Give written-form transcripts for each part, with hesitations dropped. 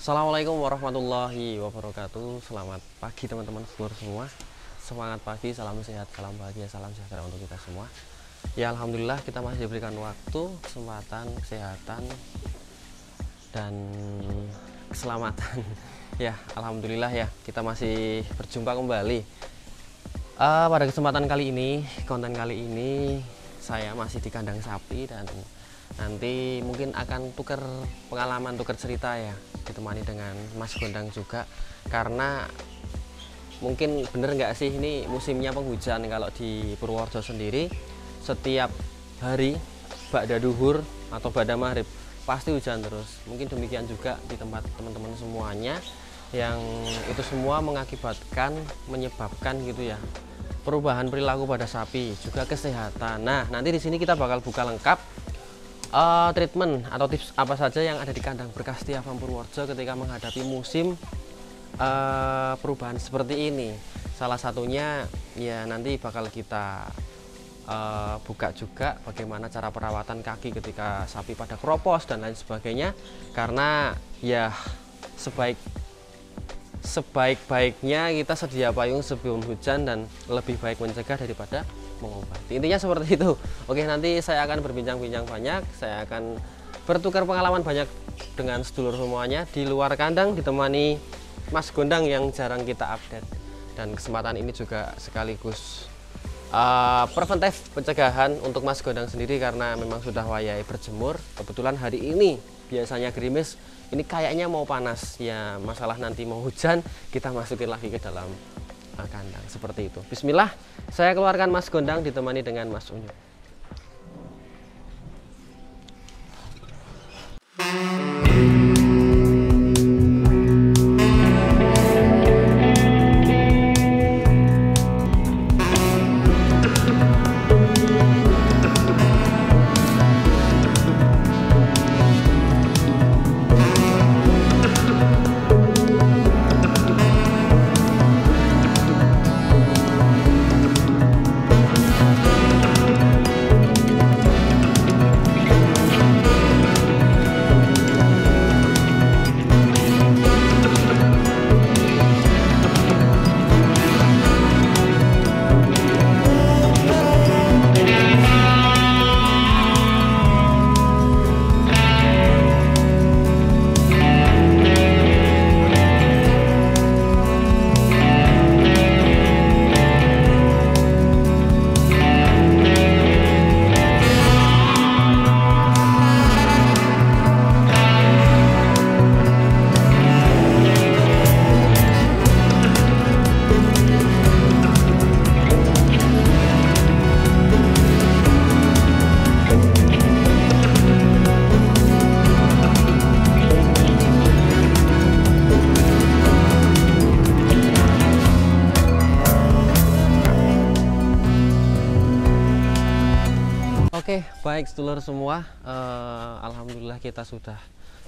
Assalamualaikum warahmatullahi wabarakatuh. Selamat pagi teman-teman semua. Semangat pagi, salam sehat, salam bahagia, salam sejahtera untuk kita semua. Ya alhamdulillah kita masih diberikan waktu, kesempatan, kesehatan dan keselamatan. Ya alhamdulillah ya kita masih berjumpa kembali. Pada kesempatan kali ini, konten kali ini saya masih di kandang sapi dan nanti mungkin akan tukar pengalaman, tukar cerita ya, ditemani dengan Mas Gondang juga, karena mungkin bener nggak sih ini musimnya penghujan. Kalau di Purworejo sendiri setiap hari ba'da duhur atau ba'da maghrib pasti hujan terus. Mungkin demikian juga di tempat teman-teman semuanya, yang itu semua menyebabkan gitu ya, perubahan perilaku pada sapi, juga kesehatan. Nah nanti di sini kita bakal buka lengkap treatment atau tips apa saja yang ada di kandang berkah Setia Farm Purworejo ketika menghadapi musim perubahan seperti ini. Salah satunya ya nanti bakal kita buka juga bagaimana cara perawatan kaki ketika sapi pada kropos dan lain sebagainya, karena ya sebaik-baiknya kita sedia payung sebelum hujan dan lebih baik mencegah daripada mengobati. Intinya seperti itu. Oke, nanti saya akan berbincang-bincang banyak, saya akan bertukar pengalaman banyak dengan sedulur semuanya di luar kandang, ditemani Mas Gondang yang jarang kita update. Dan kesempatan ini juga sekaligus preventif pencegahan untuk Mas Gondang sendiri, karena memang sudah wayai berjemur. Kebetulan hari ini biasanya gerimis, ini kayaknya mau panas ya, masalah nanti mau hujan kita masukin lagi ke dalam kandang seperti itu. Bismillah, saya keluarkan Mas Gondang ditemani dengan Mas Unyu. Oke, baik sedulur semua, alhamdulillah kita sudah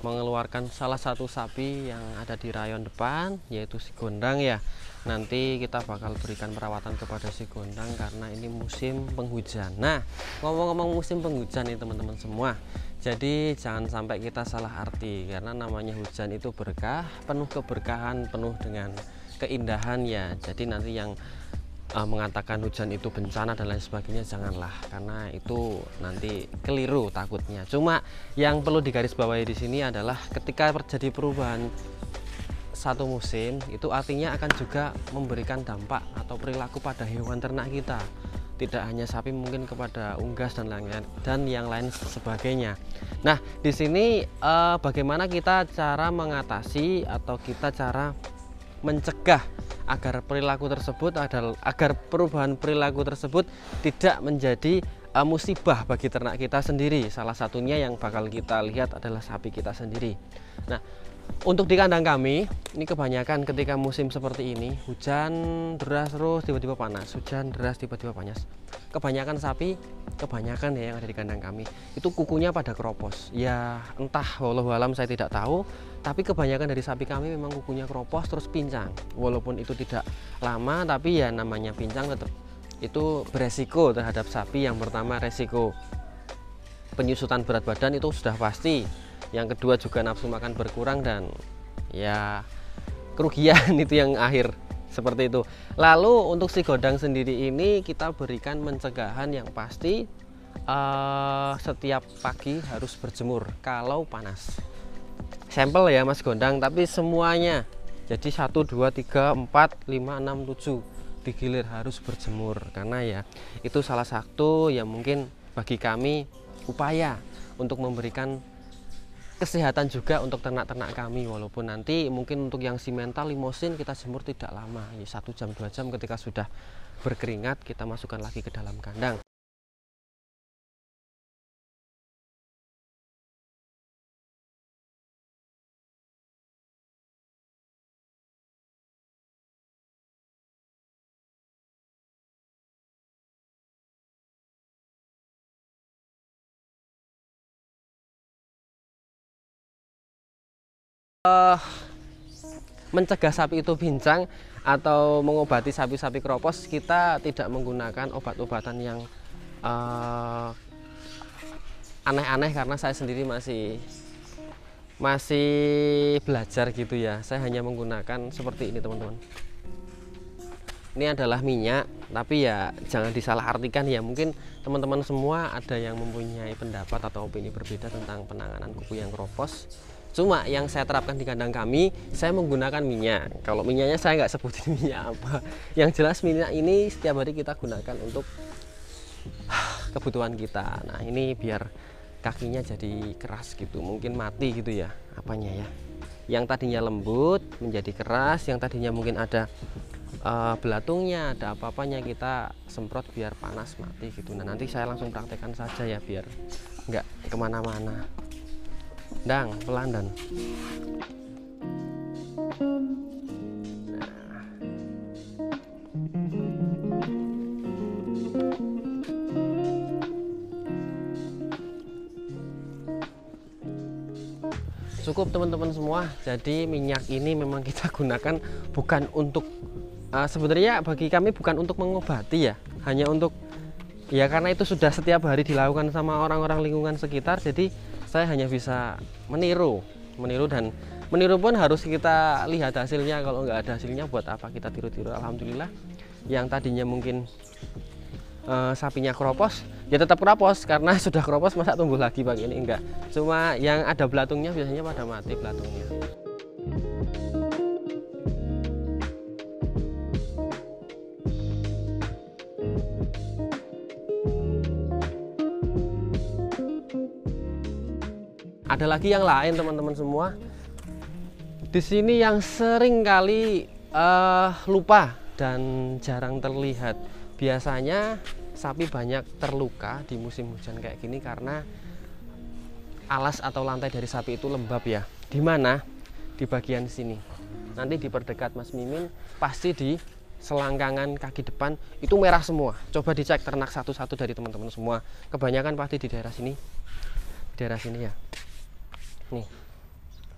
mengeluarkan salah satu sapi yang ada di rayon depan, yaitu si Gondang ya. Nanti kita bakal berikan perawatan kepada si Gondang karena ini musim penghujan. Nah, ngomong-ngomong musim penghujan nih teman-teman semua, jadi jangan sampai kita salah arti, karena namanya hujan itu berkah, penuh keberkahan, penuh dengan keindahan ya. Jadi nanti yang mengatakan hujan itu bencana dan lain sebagainya janganlah, karena itu nanti keliru takutnya. Cuma yang perlu digarisbawahi di sini adalah ketika terjadi perubahan satu musim, itu artinya akan juga memberikan dampak atau perilaku pada hewan ternak kita, tidak hanya sapi, mungkin kepada unggas dan yang lain sebagainya. Nah di sini bagaimana kita cara mengatasi atau kita cara mencegah agar perilaku tersebut agar perubahan perilaku tersebut tidak menjadi musibah bagi ternak kita sendiri. Salah satunya yang bakal kita lihat adalah sapi kita sendiri. Nah untuk di kandang kami ini kebanyakan ketika musim seperti ini, hujan deras terus tiba-tiba panas, hujan deras tiba-tiba panas, kebanyakan sapi, kebanyakan ya yang ada di kandang kami itu kukunya pada keropos ya, entah wallahu alam saya tidak tahu, tapi kebanyakan dari sapi kami memang kukunya keropos terus pincang. Walaupun itu tidak lama, tapi ya namanya pincang tetap itu beresiko terhadap sapi. Yang pertama resiko penyusutan berat badan itu sudah pasti, yang kedua juga nafsu makan berkurang, dan ya kerugian itu yang akhir seperti itu. Lalu untuk si gondang sendiri ini kita berikan pencegahan yang pasti, setiap pagi harus berjemur kalau panas. Sampel ya Mas Gondang, tapi semuanya. Jadi 1, 2, 3, 4, 5, 6, 7 digilir harus berjemur, karena ya itu salah satu yang mungkin bagi kami upaya untuk memberikan kesehatan juga untuk ternak-ternak kami. Walaupun nanti mungkin untuk yang simental limosin kita jemur tidak lama, ya 1 jam 2 jam, ketika sudah berkeringat kita masukkan lagi ke dalam kandang. Mencegah sapi itu pincang atau mengobati sapi-sapi kropos, kita tidak menggunakan obat-obatan yang aneh-aneh, karena saya sendiri masih belajar gitu ya. Saya hanya menggunakan seperti ini teman-teman. Ini adalah minyak, tapi ya jangan disalahartikan ya. Mungkin teman-teman semua ada yang mempunyai pendapat atau opini berbeda tentang penanganan kuku yang kropos. Cuma yang saya terapkan di kandang kami, saya menggunakan minyak. Kalau minyaknya saya nggak sebutin minyak apa. Yang jelas minyak ini setiap hari kita gunakan untuk kebutuhan kita. Nah ini biar kakinya jadi keras gitu, mungkin mati gitu ya apanya ya. Yang tadinya lembut menjadi keras, yang tadinya mungkin ada belatungnya, ada apa-apanya, kita semprot biar panas mati gitu. Nah nanti saya langsung praktekkan saja ya biar nggak kemana-mana. Dang pelan dan cukup teman-teman semua. Jadi minyak ini memang kita gunakan bukan untuk sebenarnya bagi kami bukan untuk mengobati ya, hanya untuk ya karena itu sudah setiap hari dilakukan sama orang-orang lingkungan sekitar. Jadi saya hanya bisa meniru dan meniru pun harus kita lihat hasilnya. Kalau nggak ada hasilnya buat apa kita tiru-tiru. Alhamdulillah yang tadinya mungkin sapinya kropos ya tetap kropos, karena sudah kropos masa tumbuh lagi bang, ini enggak. Cuma yang ada belatungnya biasanya pada mati belatungnya. Ada lagi yang lain teman-teman semua. Di sini yang sering kali lupa dan jarang terlihat. Biasanya sapi banyak terluka di musim hujan kayak gini karena alas atau lantai dari sapi itu lembab ya. Di mana? Di bagian sini. Nanti diperdekat Mas Mimin, pasti di selangkangan kaki depan itu merah semua. Coba dicek ternak satu-satu dari teman-teman semua. Kebanyakan pasti di daerah sini. Di daerah sini ya. Nih.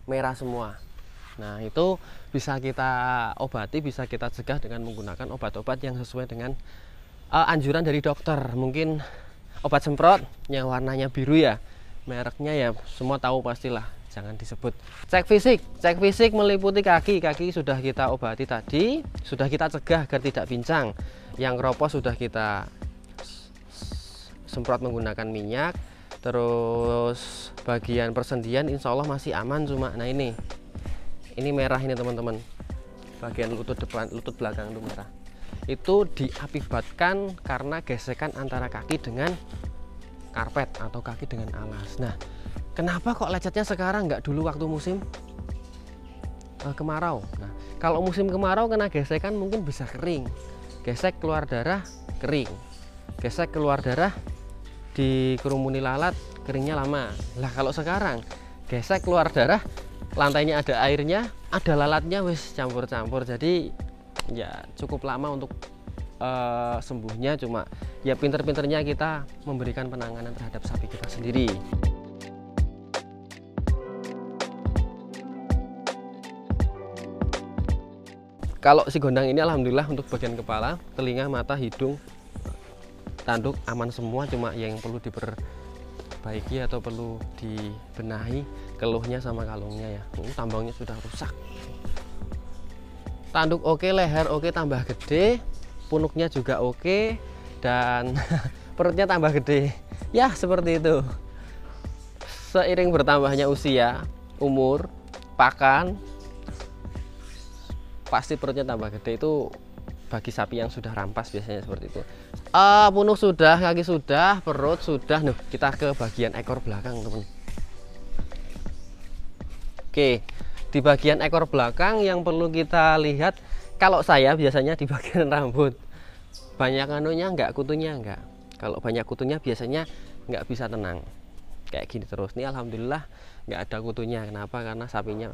Merah semua. Nah, itu bisa kita obati, bisa kita cegah dengan menggunakan obat-obat yang sesuai dengan anjuran dari dokter. Mungkin obat semprot yang warnanya biru ya, mereknya ya semua tahu pastilah, jangan disebut. Cek fisik meliputi kaki sudah kita obati tadi, sudah kita cegah agar tidak pincang. Yang kropos sudah kita semprot menggunakan minyak. Terus bagian persendian insya Allah masih aman, cuma nah ini merah ini teman-teman, bagian lutut depan, lutut belakang itu merah. Itu diakibatkan karena gesekan antara kaki dengan karpet atau kaki dengan alas. Nah, kenapa kok lecetnya sekarang, nggak dulu waktu musim kemarau? Nah, kalau musim kemarau kena gesekan mungkin bisa kering, gesek keluar darah kering, gesek keluar darah dikerumuni lalat, keringnya lama. Lah kalau sekarang gesek keluar darah, lantainya ada airnya, ada lalatnya, wis campur-campur, jadi ya cukup lama untuk sembuhnya. Cuma ya pinter-pinternya kita memberikan penanganan terhadap sapi kita sendiri. Kalau si gondang ini alhamdulillah untuk bagian kepala, telinga, mata, hidung, tanduk aman semua. Cuma yang perlu diperbaiki atau perlu dibenahi keluhnya sama kalungnya ya. Tambangnya sudah rusak. Tanduk oke, leher oke, tambah gede, punuknya juga oke, dan perutnya tambah gede ya, seperti itu. Seiring bertambahnya usia, umur, pakan, pasti perutnya tambah gede. Itu bagi sapi yang sudah rampas biasanya seperti itu. Punuk sudah, kaki sudah, perut sudah. Nah, kita ke bagian ekor belakang, teman. Oke, di bagian ekor belakang yang perlu kita lihat, kalau saya biasanya di bagian rambut. Banyak anunya enggak, kutunya enggak. Kalau banyak kutunya biasanya nggak bisa tenang. Kayak gini terus. Ini alhamdulillah nggak ada kutunya. Kenapa? Karena sapinya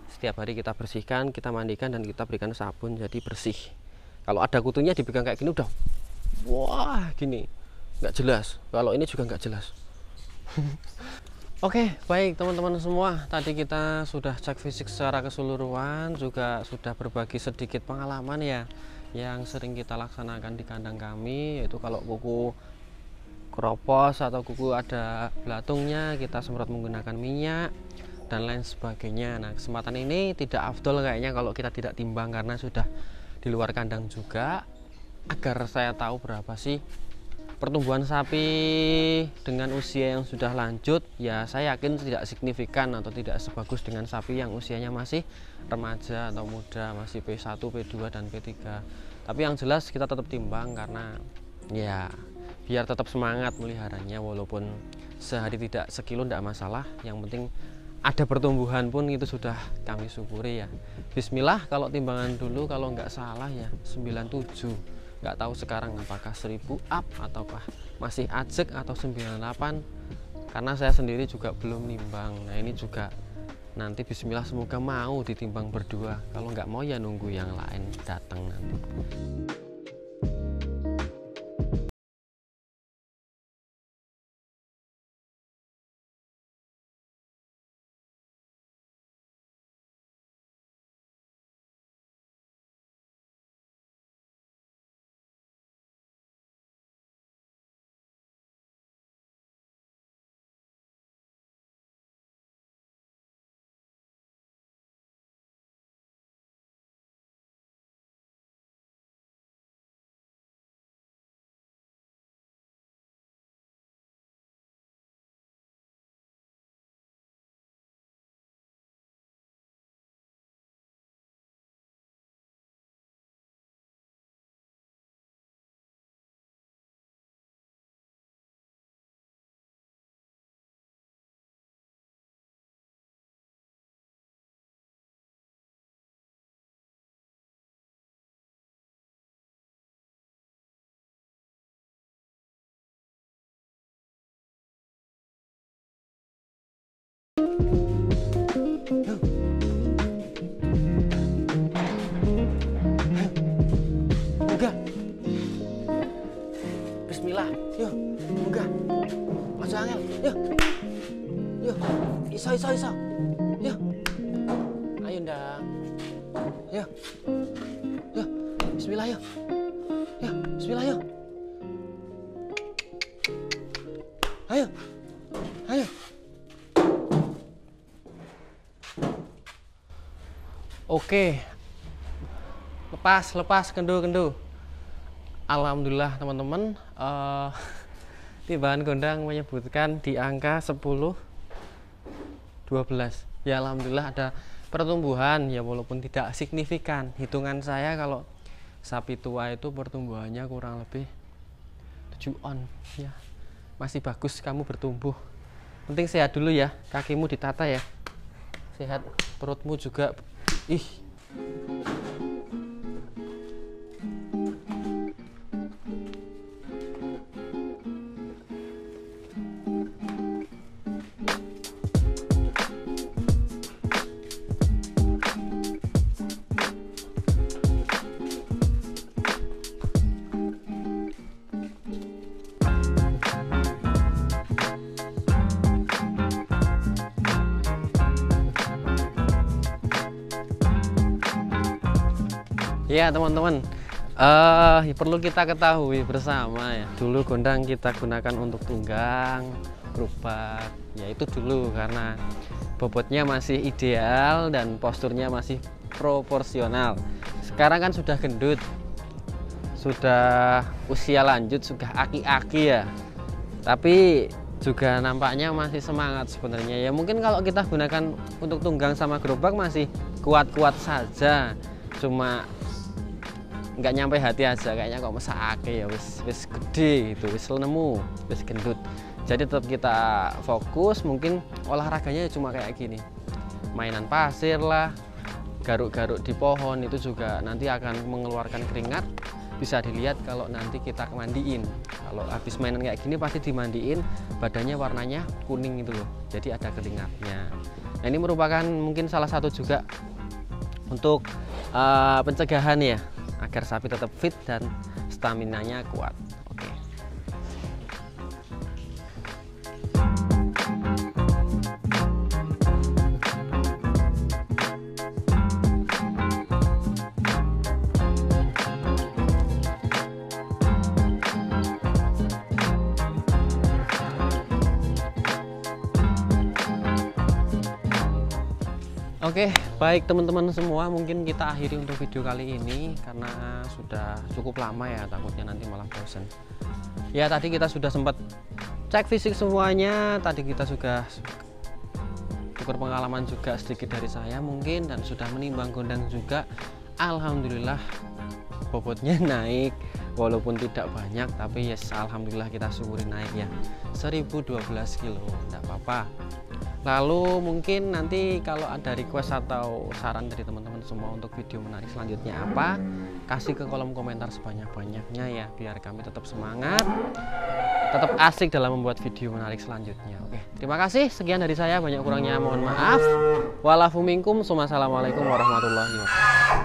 setiap hari kita bersihkan, kita mandikan, dan kita berikan sabun, jadi bersih. Kalau ada kutunya dipegang kayak gini udah, wah gini, nggak jelas. Kalau ini juga nggak jelas. Oke, baik teman-teman semua. Tadi kita sudah cek fisik secara keseluruhan, juga sudah berbagi sedikit pengalaman ya, yang sering kita laksanakan di kandang kami, yaitu kalau kuku keropos atau kuku ada belatungnya, kita semprot menggunakan minyak dan lain sebagainya. Nah, kesempatan ini tidak afdol kayaknya kalau kita tidak timbang, karena sudah di luar kandang juga, agar saya tahu berapa sih pertumbuhan sapi dengan usia yang sudah lanjut. Ya, saya yakin tidak signifikan atau tidak sebagus dengan sapi yang usianya masih remaja atau muda, masih P1, P2 dan P3. Tapi yang jelas kita tetap timbang, karena ya biar tetap semangat meliharanya, walaupun sehari tidak sekilo tidak masalah, yang penting ada pertumbuhan pun itu sudah kami syukuri ya. Bismillah. Kalau timbangan dulu kalau nggak salah ya 97, nggak tahu sekarang apakah 1000 up ataukah masih ajek atau 98, karena saya sendiri juga belum nimbang. Nah, ini juga nanti bismillah semoga mau ditimbang berdua, kalau nggak mau ya nunggu yang lain datang nanti. Bismillah, yuk, munggah. Aja angel, yuk. Yuk, iso. Yuk. Ayo ndang. Yuk. Yuk, bismillah yuk. Yuk, bismillah yuk. Ayo. Oke. Lepas kendu. Alhamdulillah teman-teman, timbangan gondang menyebutkan di angka 10-12. Ya alhamdulillah ada pertumbuhan ya, walaupun tidak signifikan. Hitungan saya kalau sapi tua itu pertumbuhannya kurang lebih 7 on ya. Masih bagus kamu bertumbuh. Penting sehat dulu ya, kakimu ditata ya. Sehat, perutmu juga. Ih. Ya teman-teman, perlu kita ketahui bersama ya, dulu gondang kita gunakan untuk tunggang, gerobak, ya itu dulu, karena bobotnya masih ideal dan posturnya masih proporsional. Sekarang kan sudah gendut, sudah usia lanjut, sudah aki-aki ya, tapi juga nampaknya masih semangat sebenarnya ya. Mungkin kalau kita gunakan untuk tunggang sama gerobak masih kuat-kuat saja, cuma nggak nyampe hati aja, kayaknya kok mesake ya, wis gede gitu, wis nemu, wis gendut. Jadi tetap kita fokus, mungkin olahraganya cuma kayak gini, mainan pasir lah, garuk-garuk di pohon, itu juga nanti akan mengeluarkan keringat. Bisa dilihat kalau nanti kita mandiin, kalau habis mainan kayak gini pasti dimandiin, badannya warnanya kuning itu loh, jadi ada keringatnya. Nah, ini merupakan mungkin salah satu juga untuk pencegahan ya, agar sapi tetap fit dan staminanya kuat. Oke. Oke, baik teman-teman semua, mungkin kita akhiri untuk video kali ini karena sudah cukup lama ya, takutnya nanti malah bosan. Ya, tadi kita sudah sempat cek fisik semuanya, tadi kita sudah tukar pengalaman juga sedikit dari saya mungkin, dan sudah menimbang gondang juga. Alhamdulillah bobotnya naik, walaupun tidak banyak, tapi yes, alhamdulillah kita syukuri naik ya, 1012 kilo, tidak apa-apa. Lalu mungkin nanti kalau ada request atau saran dari teman-teman semua untuk video menarik selanjutnya apa, kasih ke kolom komentar sebanyak-banyaknya ya, biar kami tetap semangat, tetap asik dalam membuat video menarik selanjutnya. Oke, terima kasih, sekian dari saya, banyak kurangnya mohon maaf. Walafu minkum, wassalamualaikum warahmatullahi wabarakatuh.